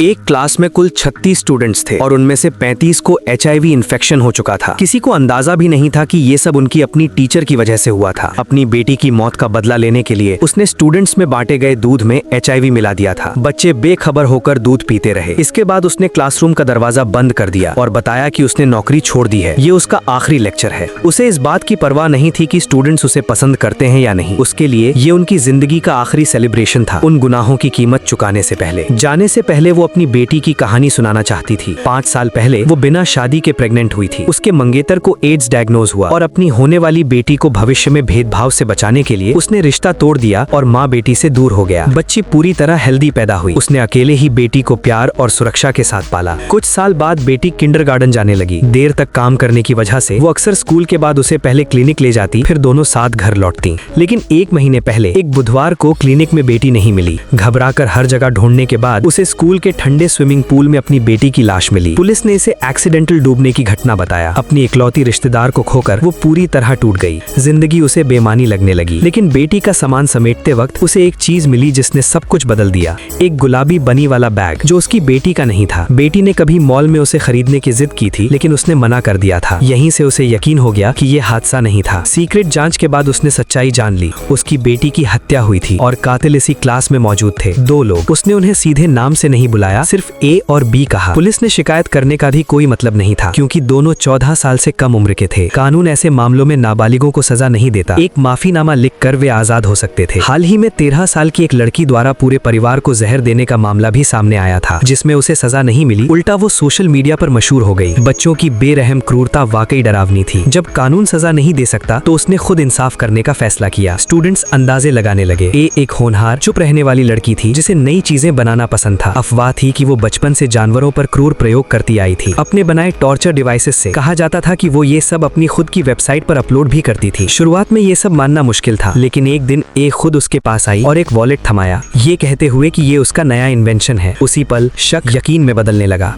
एक क्लास में कुल 36 स्टूडेंट्स थे और उनमें से 35 को HIV इन्फेक्शन हो चुका था। किसी को अंदाजा भी नहीं था कि ये सब उनकी अपनी टीचर की वजह से हुआ था। अपनी बेटी की मौत का बदला लेने के लिए उसने स्टूडेंट्स में बांटे गए दूध में HIV मिला दिया था। बच्चे बेखबर होकर दूध पीते रहे। इसके बाद उसने क्लासरूम का दरवाजा बंद कर दिया और बताया कि उसने नौकरी छोड़ दी है। ये उसका आखिरी लेक्चर है। उसे इस बात की परवाह नहीं थी कि स्टूडेंट्स उसे पसंद करते हैं या नहीं। उसके लिए ये उनकी जिंदगी का आखिरी सेलिब्रेशन था, उन गुनाहों की कीमत चुकाने से पहले। जाने से पहले वो अपनी बेटी की कहानी सुनाना चाहती थी। 5 साल पहले वो बिना शादी के प्रेग्नेंट हुई थी। उसके मंगेतर को एड्स डायग्नोज हुआ और अपनी होने वाली बेटी को भविष्य में भेदभाव से बचाने के लिए उसने रिश्ता तोड़ दिया और माँ बेटी से दूर हो गया। बच्ची पूरी तरह हेल्दी पैदा हुई। उसने अकेले ही बेटी को प्यार और सुरक्षा के साथ पाला। कुछ साल बाद बेटी किंडरगार्टन जाने लगी। देर तक काम करने की वजह से वो अक्सर स्कूल के बाद उसे पहले क्लिनिक ले जाती, फिर दोनों साथ घर लौटती। लेकिन 1 महीने पहले एक बुधवार को क्लिनिक में बेटी नहीं मिली। घबराकर हर जगह ढूंढने के बाद उसे स्कूल के ठंडे स्विमिंग पूल में अपनी बेटी की लाश मिली। पुलिस ने इसे एक्सीडेंटल डूबने की घटना बताया। अपनी इकलौती रिश्तेदार को खोकर वो पूरी तरह टूट गई। जिंदगी उसे बेमानी लगने लगी। लेकिन बेटी का सामान समेटते वक्त उसे एक चीज मिली जिसने सब कुछ बदल दिया। एक गुलाबी बनी वाला बैग जो उसकी बेटी का नहीं था। बेटी ने कभी मॉल में उसे खरीदने की जिद की थी, लेकिन उसने मना कर दिया था। यहीं से उसे यकीन हो गया कि ये हादसा नहीं था। सीक्रेट जांच के बाद उसने सच्चाई जान ली। उसकी बेटी की हत्या हुई थी और कातिल इसी क्लास में मौजूद थे, 2 लोग। उसने उन्हें सीधे नाम से नहीं बुलाया, सिर्फ A और B कहा। पुलिस ने शिकायत करने का भी कोई मतलब नहीं था, क्योंकि दोनों 14 साल से कम उम्र के थे। कानून ऐसे मामलों में नाबालिगों को सजा नहीं देता। एक माफीनामा लिखकर वे आजाद हो सकते थे। हाल ही में 13 साल की एक लड़की द्वारा पूरे परिवार को जहर देने का मामला भी सामने आया था, जिसमें उसे सजा नहीं मिली। उल्टा वो सोशल मीडिया पर मशहूर हो गई। बच्चों की बेरहम क्रूरता वाकई डरावनी थी। जब कानून सजा नहीं दे सकता तो उसने खुद इंसाफ करने का फैसला किया। स्टूडेंट्स अंदाजे लगाने लगे। एक होनहार, चुप रहने वाली लड़की थी जिसे नई चीजें बनाना पसंद था। अफवाह थी कि वो बचपन से जानवरों पर क्रूर प्रयोग करती आई थी। अपने बनाए टॉर्चर डिवाइसेस से कहा जाता था कि वो ये सब अपनी खुद की वेबसाइट पर अपलोड भी करती थी। शुरुआत में ये सब मानना मुश्किल था, लेकिन एक दिन खुद उसके पास आई और एक वॉलेट थमाया, ये कहते हुए कि ये उसका नया इन्वेंशन है। उसी पल शक यकीन में बदलने लगा।